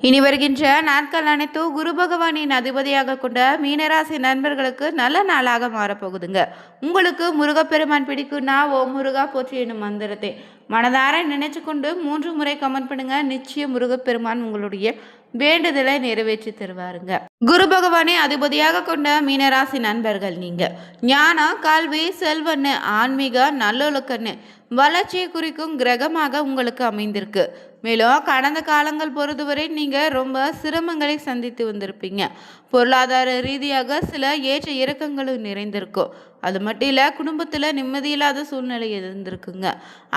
இனி வருகின்ற நாட்கள் அனைத்தும் குரு பகவானின் அதிபதியாக கொண்ட மீனராசி நண்பர்களுக்கு நல்ல நாளாக மாறப்போகுதுங்க. உங்களுக்கு முருகப்பெருமான் பிடிக்கும்னா ஓம் முருகா போற்றி என்னும் மந்திரத்தை மனதார நினைச்சு கொண்டு 3 முறை கமெண்ட் பண்ணுங்க. நிச்சயம் முருகப்பெருமான் உங்களுடைய வேண்டுதலை நிறைவேற்றி தருவாருங்க. குரு பகவானை அதிபதியாக கொண்ட மீனராசி நண்பர்கள் நீங்க ஞானம், கல்வி, செல்வன்னு, ஆன்மீக, நல்லொழுக்கன்னு வளர்ச்சியை குறிக்கும் கிரகமாக உங்களுக்கு அமைந்திருக்கு. மேலும் கடந்த காலங்கள் பொறுத்தவரை நீங்கள் ரொம்ப சிரமங்களை சந்தித்து வந்திருப்பீங்க. பொருளாதார ரீதியாக சில ஏற்ற இறக்கங்களும் நிறைந்திருக்கும். அது மட்டும் இல்லை, குடும்பத்தில் நிம்மதியில்லாத சூழ்நிலை இருந்திருக்குங்க.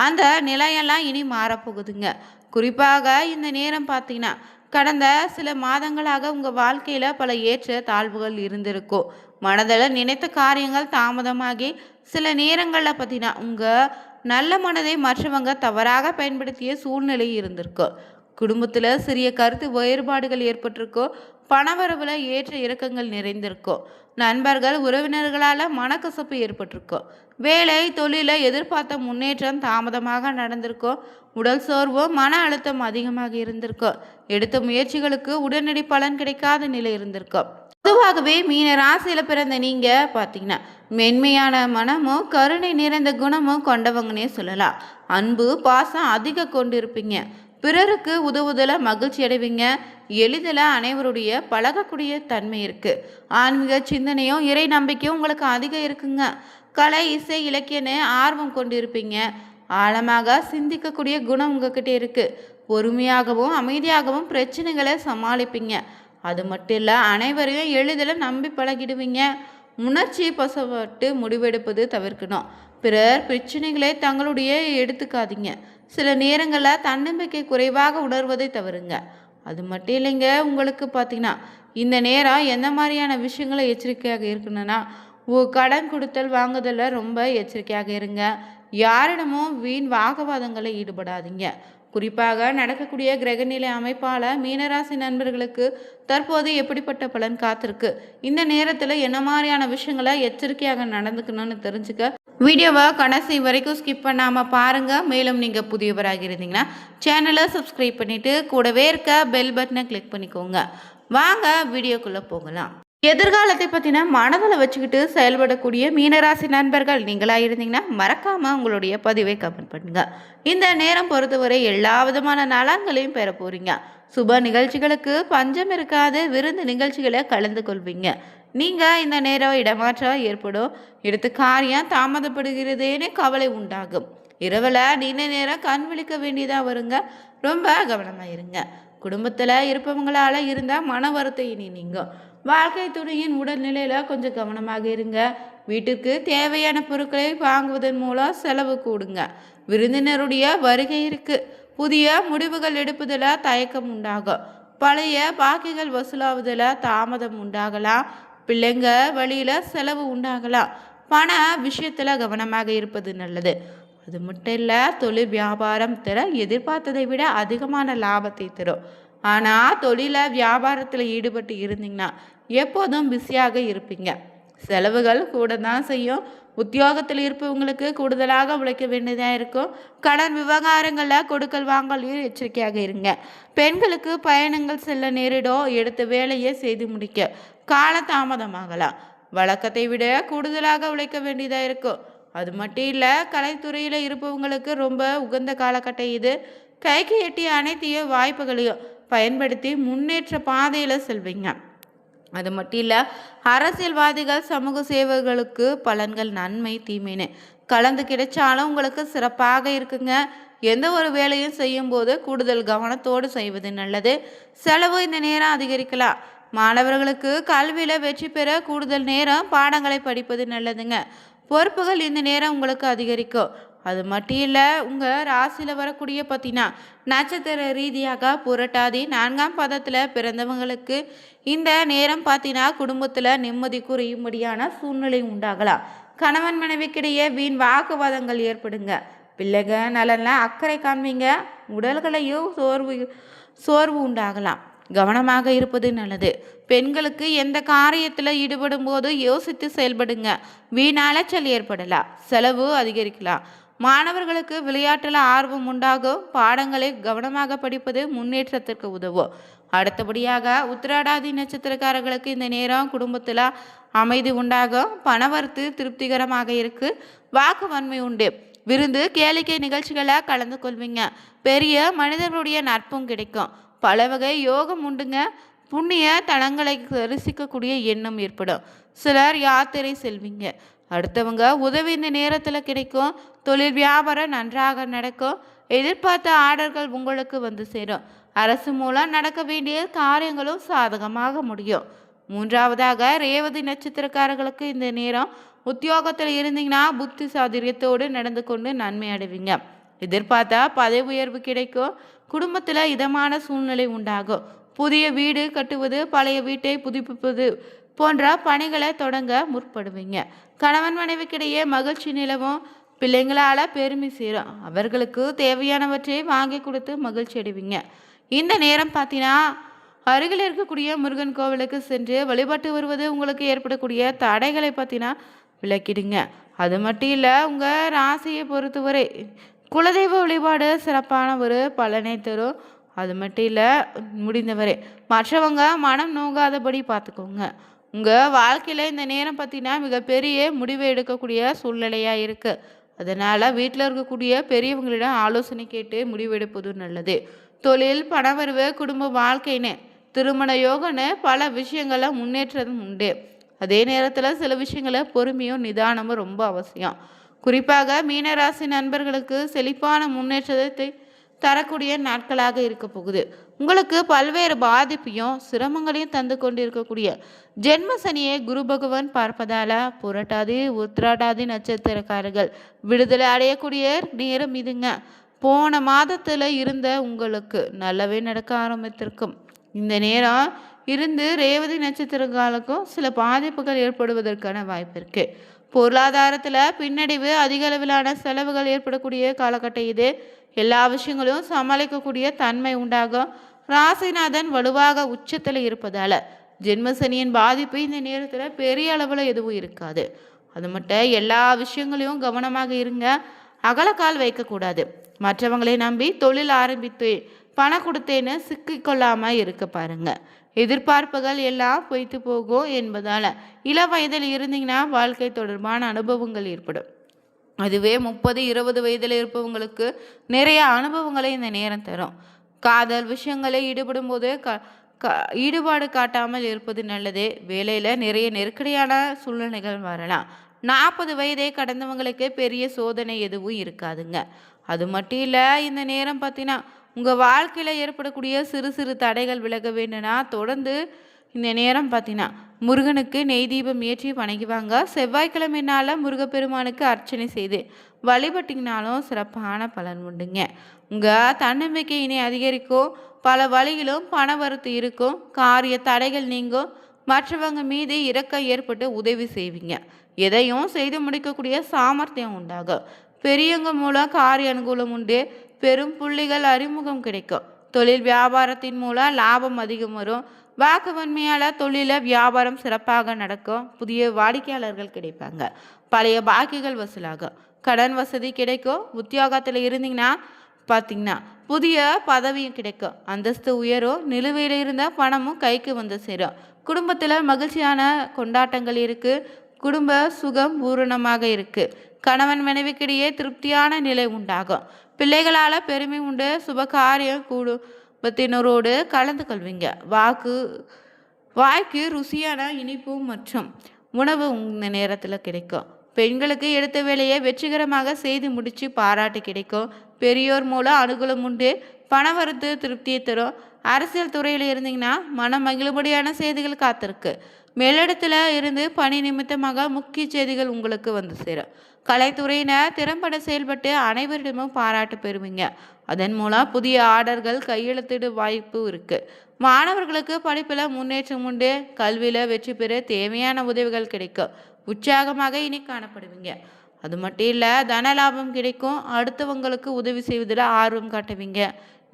அந்த நிலையெல்லாம் இனி மாறப்போகுதுங்க. குறிப்பாக இந்த நேரம் பார்த்தீங்கன்னா கடந்த சில மாதங்களாக உங்கள் வாழ்க்கையில் பல ஏற்ற தாழ்வுகள் இருந்திருக்கும். மனதில் நினைத்த காரியங்கள் தாமதமாகி சில நேரங்களில் பார்த்தீங்கன்னா உங்கள் நல்ல மனதை மற்றவங்க தவறாக பயன்படுத்திய சூழ்நிலை இருந்திருக்கும். குடும்பத்தில் சிறிய கருத்து வேறுபாடுகள் ஏற்பட்டிருக்கோ, பணவரவில் ஏற்ற இறக்கங்கள் நிறைந்திருக்கும். நண்பர்கள் உறவினர்களால் மனக்கசப்பு ஏற்பட்டிருக்கும். வேலை தொழிலை எதிர்பார்த்த முன்னேற்றம் தாமதமாக நடந்திருக்கும். உடல் சோர்வு, மன அழுத்தம் அதிகமாக இருந்திருக்கும். எடுத்த முயற்சிகளுக்கு உடனடி பலன் கிடைக்காத நிலை இருந்திருக்கும். பொதுவாகவே மீன ராசியில் பிறந்த நீங்கள் பார்த்தீங்கன்னா மென்மையான மனமும் கருணை நிறைந்த குணமும் கொண்டவங்கன்னே சொல்லலாம். அன்பு, பாசம் அதிக கொண்டு இருப்பீங்க. பிறருக்கு உதவுதல மகிழ்ச்சி அடைவீங்க. எளிதில் அனைவருடைய பழகக்கூடிய தன்மை இருக்குது. ஆன்மீக சிந்தனையும் இறை நம்பிக்கையும் உங்களுக்கு அதிகம் இருக்குங்க. கலை, இசை, இலக்கியன்னு ஆர்வம் கொண்டு இருப்பீங்க. ஆழமாக சிந்திக்கக்கூடிய குணம் உங்ககிட்ட இருக்குது. பொறுமையாகவும் அமைதியாகவும் பிரச்சனைகளை சமாளிப்பீங்க. அது மட்டும் இல்லை, அனைவரையும் எளிதில் நம்பி பழகிடுவீங்க. உணர்ச்சி பசப்பட்டு முடிவெடுப்பது தவிர்க்கணும். பிறர் பிரச்சனைகளை தங்களுடைய எடுத்துக்காதீங்க. சில நேரங்களில் தன்னம்பிக்கை குறைவாக உணர்வதை தவறுங்க. அது மட்டும் இல்லைங்க, உங்களுக்கு பார்த்தீங்கன்னா இந்த நேரம் எந்த மாதிரியான விஷயங்களை எச்சரிக்கையாக இருக்கணும்னா, கடன் கொடுத்தல் வாங்குதலில் ரொம்ப எச்சரிக்கையாக இருங்க. யாரிடமும் வீண் வாக்குவாதங்களை ஈடுபடாதீங்க. குறிப்பாக நடக்கக்கூடிய கிரகநிலை அமைப்பால் மீனராசி நண்பர்களுக்கு தற்போது எப்படிப்பட்ட பலன் காத்திருக்கு, இந்த நேரத்தில் என்ன மாதிரியான விஷயங்களை எச்சரிக்கையாக நடந்துக்கணும்னு தெரிஞ்சுக்க வீடியோவை கடைசி வரைக்கும் ஸ்கிப் பண்ணாமல் பாருங்கள். மேலும் நீங்கள் புதியவராக இருந்தீங்கன்னா சேனலை சப்ஸ்கிரைப் பண்ணிவிட்டு கூடவே இருக்க பெல் பட்டனை கிளிக் பண்ணிக்கோங்க. வாங்க வீடியோக்குள்ளே போகலாம். எதிர்காலத்தை பற்றின மனதில் வச்சுக்கிட்டு செயல்படக்கூடிய மீனராசி நண்பர்கள் நீங்களாக இருந்தீங்கன்னா மறக்காமல் உங்களுடைய பதிவை கமெண்ட் பண்ணுங்கள். இந்த நேரம் பொறுத்தவரை எல்லா விதமான நலன்களையும் பெற போகிறீங்க. சுப நிகழ்ச்சிகளுக்கு பஞ்சம் இருக்காது. விருந்து நிகழ்ச்சிகளை கலந்து கொள்வீங்க. நீங்கள் இந்த நேரம் இடமாற்றம் ஏற்படும். எடுத்து காரியம் தாமதப்படுகிறதேன்னு கவலை உண்டாகும். இரவில் நீண்ட நேரம் கண் விழிக்க வேண்டியதாக வருங்க. ரொம்ப கவனமாக இருங்க. குடும்பத்தில் இருப்பவங்களால் இருந்தால் மன வருத்தம் இனி நீங்கும். வாழ்க்கை துணையின் உடல்நிலையில் கொஞ்சம் கவனமாக இருங்க. வீட்டுக்கு தேவையான பொருட்களை வாங்குவதன் மூலம் செலவு கூடுங்க. விருந்தினருடைய வருகை இருக்கு. புதிய முடிவுகள் எடுப்பதில் தயக்கம் உண்டாகும். பழைய பாக்கிகள் வசூலாவதில் தாமதம் உண்டாகலாம். பிள்ளைங்க வழியில் செலவு உண்டாகலாம். பண விஷயத்தில் கவனமாக இருப்பது நல்லது. அது மட்டும் இல்லை, தொழில் வியாபாரம் தர எதிர்பார்த்ததை விட அதிகமான லாபத்தை தரும். ஆனால் தொழில வியாபாரத்தில் ஈடுபட்டு இருந்தீங்கன்னா எப்போதும் பிஸியாக இருப்பீங்க. செலவுகள் கூட தான் செய்யும். உத்தியோகத்தில் இருப்பவங்களுக்கு கூடுதலாக உழைக்க வேண்டியதாக இருக்கும். கடன் விவகாரங்களில் கொடுக்கல் வாங்கலையும் எச்சரிக்கையாக இருங்க. பெண்களுக்கு பயணங்கள் செல்ல நேரிடும். எடுத்த வேலையை செய்து முடிக்க காலதாமதமாகலாம். வழக்கத்தை விட கூடுதலாக உழைக்க வேண்டியதாக இருக்கும். அது மட்டும் இல்லை, கலைத்துறையில் இருப்பவங்களுக்கு ரொம்ப உகந்த காலகட்டம் இது. கைக்கு எட்டிய அனைத்தைய வாய்ப்புகளையும் பயன்படுத்தி முன்னேற்ற பாதையில் செல்வீங்க. அது மட்டும் இல்லை, அரசியல்வாதிகள், சமூக சேவைகளுக்கு பலன்கள் நன்மை தீமைன்னு கலந்து கிடைச்சாலும் உங்களுக்கு சிறப்பாக இருக்குங்க. எந்த ஒரு வேலையும் செய்யும்போது கூடுதல் கவனத்தோடு செய்வது நல்லது. செலவு இந்த நேரம் அதிகரிக்கலாம். மாணவர்களுக்கு கல்வியில் வெற்றி பெற கூடுதல் நேரம் பாடங்களை படிப்பது நல்லதுங்க. பொறுப்புகள் இந்த நேரம் உங்களுக்கு அதிகரிக்கும். அது மட்டும் இல்லை, உங்கள் ராசியில் வரக்கூடிய பார்த்தீங்கன்னா நட்சத்திர ரீதியாக புரட்டாதி 4ஆம் பாதத்தில் பிறந்தவங்களுக்கு இந்த நேரம் பார்த்தீங்கன்னா குடும்பத்தில் நிம்மதி குறையும்படியான சூழ்நிலை உண்டாகலாம். கணவன் மனைவிக்கிடையே வீண் வாக்குவாதங்கள் ஏற்படுங்க. பிள்ளைங்க நலனில் அக்கறை காண்பீங்க. உடல்களையும் சோர்வு உண்டாகலாம். கவனமாக இருப்பது நல்லது. பெண்களுக்கு எந்த காரியத்தில் ஈடுபடும் போது யோசித்து செயல்படுங்க. வீண் அலைச்சல் ஏற்படலாம். செலவு அதிகரிக்கலாம். மாணவர்களுக்கு விளையாட்டில் ஆர்வம் உண்டாகும். பாடங்களை கவனமாக படிப்பது முன்னேற்றத்திற்கு உதவும். அடுத்தபடியாக உத்திராடாதி நட்சத்திரக்காரர்களுக்கு இந்த நேரம் குடும்பத்தில் அமைதி உண்டாகும். பணவரத்து திருப்திகரமாக இருக்கு. வாக்கு வன்மை உண்டு. விருந்து கேளிக்கை நிகழ்ச்சிகளை கலந்து கொள்வீங்க. பெரிய மனிதர்களுடைய நட்பும் கிடைக்கும். பல வகை யோகம் உண்டுங்க. புண்ணிய தலங்களை தரிசிக்கக்கூடிய எண்ணம் ஏற்படும். சிலர் யாத்திரை செல்வீங்க. அடுத்தவங்க உதவி இந்த நேரத்தில் கிடைக்கும். தொழில் வியாபாரம் நன்றாக நடக்கும். எதிர்பார்த்த ஆர்டர்கள் உங்களுக்கு வந்து சேரும். அரசு மூலம் நடக்க வேண்டிய காரியங்களும் சாதகமாக முடியும். மூன்றாவதாக ரேவதி நட்சத்திரக்காரர்களுக்கு இந்த நேரம் உத்தியோகத்தில் இருந்தீங்கன்னா புத்தி சாதுரியத்தோடு நடந்து கொண்டு நன்மை அடைவீங்க. எதிர்பார்த்தா பதவி உயர்வு கிடைக்கும். குடும்பத்தில் இதமான சூழ்நிலை உண்டாகும். புதிய வீடு கட்டுவது, பழைய வீட்டை புதுப்பிப்பது போன்ற பணிகளை தொடங்க முற்படுவீங்க. கணவன் மனைவிக்கிடையே மகிழ்ச்சி நிலவும். பிள்ளைங்களால் பெருமை சேரும். அவர்களுக்கு தேவையானவற்றை வாங்கி கொடுத்து மகிழ்ச்சி அடைவீங்க. இந்த நேரம் பார்த்தீங்கன்னா அருகில் இருக்கக்கூடிய முருகன் கோவிலுக்கு சென்று வழிபட்டு வருவது உங்களுக்கு ஏற்படக்கூடிய தடைகளை பார்த்தீங்கன்னா விளக்கிடுங்க. அது மட்டும் இல்லை, உங்கள் ராசியை பொறுத்தவரை குலதெய்வ வழிபாடு சிறப்பான ஒரு பலனை தரும். அது மட்டும் இல்லை, முடிந்தவரை மற்றவங்க மனம் நோகாதபடி பார்த்துக்கோங்க. உங்கள் வாழ்க்கையில் இந்த நேரம் பார்த்தீங்கன்னா மிகப்பெரிய முடிவை எடுக்கக்கூடிய சூழ்நிலையாக இருக்குது. அதனால் வீட்டில் இருக்கக்கூடிய பெரியவங்களிடம் ஆலோசனை கேட்டு முடிவெடுப்பது நல்லது. தொழில், பணவரவு, குடும்ப வாழ்க்கைன்னு, திருமண யோகன்னு பல விஷயங்கள முன்னேற்றமும் உண்டு. அதே நேரத்தில் சில விஷயங்கள பொறுமையும் நிதானமும் ரொம்ப அவசியம். குறிப்பாக மீனராசி நண்பர்களுக்கு செழிப்பான முன்னேற்றத்தை தரக்கூடிய நாட்களாக இருக்க போகுது. உங்களுக்கு பல்வேறு பாதிப்பையும் சிரமங்களையும் தந்து கொண்டிருக்கக்கூடிய ஜென்ம சனியை குரு பகவான் பார்ப்பதால புரட்டாதி உத்திராடாதி நட்சத்திரக்காரர்கள் விடுதலை அடையக்கூடிய நேரம் இதுங்க. போன மாதத்தில் இருந்த உங்களுக்கு நல்லவே நடக்க ஆரம்பித்திருக்கும். இந்த நேரம் இருந்து ரேவதி நட்சத்திரங்களுக்கும் சில பாதிப்புகள் ஏற்படுவதற்கான வாய்ப்பு இருக்கு. பொருளாதாரத்தில் பின்னடைவு, அதிக அளவிலான செலவுகள் ஏற்படக்கூடிய காலகட்டம் இது. எல்லா விஷயங்களும் சமாளிக்கக்கூடிய தன்மை உண்டாகும். ராசிநாதன் வலுவாக உச்சத்தில் இருப்பதால் ஜென்மசனியின் பாதிப்பு இந்த நேரத்தில் பெரிய அளவில் எதுவும் இருக்காது. அது மட்டும் எல்லா விஷயங்களையும் கவனமாக இருங்க. அகலக்கால் வைக்கக்கூடாது. மற்றவங்களை நம்பி தொழில் ஆரம்பித்து பணம் கொடுத்தேன்னு சிக்கிக்கொள்ளாமல் இருக்க பாருங்க. எதிர்பார்ப்புகள் எல்லாம் பொய்த்து போகும் என்பதால் இள வயதில் இருந்தீங்கன்னா வாழ்க்கை தொடர்பான அனுபவங்கள் ஏற்படும். அதுவே 30-20 வயதில் இருப்பவங்களுக்கு நிறைய அனுபவங்களை இந்த நேரம் தரும். காதல் விஷயங்களை ஈடுபடும் போது ஈடுபாடு காட்டாமல் இருப்பது நல்லது. வேலையில் நிறைய நெருக்கடியான சூழ்நிலைகள் வரலாம். 40 வயதை கடந்தவங்களுக்கு பெரிய சோதனை எதுவும் இருக்காதுங்க. அது மட்டும் இல்லை, இந்த நேரம் பார்த்தீங்கன்னா உங்கள் வாழ்க்கையில் ஏற்படக்கூடிய சிறு சிறு தடைகள் விலக வேண்டும்னா தொடர்ந்து இந்த நேரம் பார்த்தீங்கன்னா முருகனுக்கு நெய் தீபம் ஏற்றி வணங்குவாங்க. செவ்வாய்க்கிழமை நாளில் முருகப்பெருமானுக்கு அர்ச்சனை செய்து வழிபட்டிங்கனாலும் சிறப்பான பலன் உண்டுங்க. உங்கள் தன்னம்பிக்கை இனி அதிகரிக்கும். பல வழிகளும் பண வரத்து இருக்கும். காரிய தடைகள் நீங்கும். மற்றவங்க மீது இரக்கம் ஏற்பட்டு உதவி செய்வீங்க. எதையும் செய்து முடிக்கக்கூடிய சாமர்த்தியம் உண்டாகும். பெரியவங்க மூலம் காரிய அனுகூலம் உண்டு. பெரும் புள்ளிகள் அறிமுகம் கிடைக்கும். தொழில் வியாபாரத்தின் மூலம் லாபம் அதிகம் வரும். வாக்கு வன்மையால் தொழில வியாபாரம் சிறப்பாக நடக்கும். புதிய வாடிக்கையாளர்கள் கிடைப்பாங்க. பழைய பாக்கிகள் வசூலாகும். கடன் வசதி கிடைக்கும். உத்தியோகத்தில் இருந்தீங்கன்னா பார்த்தீங்கன்னா புதிய பதவியும் கிடைக்கும். அந்தஸ்து உயரும். நிலுவையில் இருந்த பணமும் கைக்கு வந்து சேரும். குடும்பத்தில் மகிழ்ச்சியான கொண்டாட்டங்கள் இருக்குது. குடும்ப சுகம் பூரணமாக இருக்குது. கணவன் மனைவிக்கிடையே திருப்தியான நிலை உண்டாகும். பிள்ளைகளால் பெருமை உண்டு. சுபகாரியம் குடும்பத்தினரோடு கலந்து கொள்வீங்க. வாய்க்கு ருசியான இனிப்பு மற்றும் உணவு இந்த நேரத்தில் கிடைக்கும். பெண்களுக்கு எடுத்த வேலையை வெற்றிகரமாக செய்து முடித்து பாராட்டு கிடைக்கும். பெரியோர் மூலம் அனுகூலம் உண்டு. பணவரத்து திருப்தியை தரும். அரசியல் துறையில் இருந்தீங்கன்னா மனம் மகிழும்படியான செய்திகள் காத்திருக்கு. மேலிடத்தில் இருந்து பணி நிமித்தமாக முக்கிய செய்திகள் உங்களுக்கு வந்து சேரும். கலைத்துறையினர் திறம்பட செயல்பட்டு அனைவரிடமும் பாராட்டு பெறுவீங்க. அதன் மூலம் புதிய ஆர்டர்கள் கையெழுத்திட வாய்ப்பு இருக்கு. மாணவர்களுக்கு படிப்பில் முன்னேற்றம் உண்டு. கல்வியில் வெற்றி பெற தேவையான உதவிகள் கிடைக்கும். உற்சாகமாக இனி காணப்படுவீங்க. அது மட்டும் இல்லை, தன லாபம் கிடைக்கும். அடுத்தவங்களுக்கு உதவி செய்வதில் ஆர்வம் காட்டுவீங்க.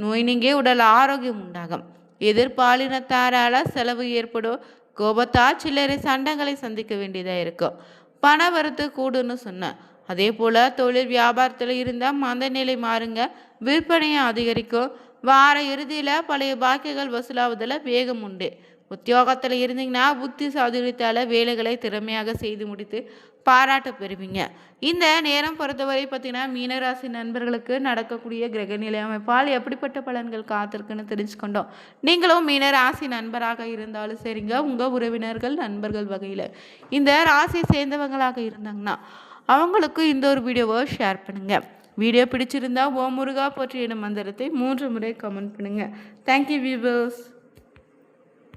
நோய் நீங்கி உடல் ஆரோக்கியம் உண்டாகும். எதிர்பாலினத்தாரால் செலவு ஏற்படும். கோபத்தால் சில்லறை சண்டங்களை சந்திக்க வேண்டியதாக இருக்கும். பண வரத்து கூடுன்னு சொன்னேன். அதே போல் தொழில் வியாபாரத்தில் இருந்தால் மந்த நிலை மாறுங்க, விற்பனையை அதிகரிக்கும். வார இறுதியில் பழைய பாக்கிகள் வசூலாவதில் வேகம் உண்டு. உத்தியோகத்தில் இருந்தீங்கன்னா புத்தி சாதுரியத்தால் வேலைகளை திறமையாக செய்து முடித்து பாராட்ட பெறுவீங்க. இந்த நேரம் பொறுத்தவரை பார்த்தீங்கன்னா மீனராசி நண்பர்களுக்கு நடக்கக்கூடிய கிரகநிலை அமைப்பால் எப்படிப்பட்ட பலன்கள் காத்திருக்குன்னு தெரிஞ்சுக்கொண்டோம். நீங்களும் மீனராசி நண்பராக இருந்தாலும் சரிங்க, உங்கள் உறவினர்கள் நண்பர்கள் வகையில் இந்த ராசி சேர்ந்தவங்களாக இருந்தாங்கன்னா அவங்களுக்கு இந்த ஒரு வீடியோவை ஷேர் பண்ணுங்கள். வீடியோ பிடிச்சிருந்தா ஓம் முருகா போற்றி எனும் மந்திரத்தை 3 முறை கமெண்ட் பண்ணுங்கள். Thank you viewers.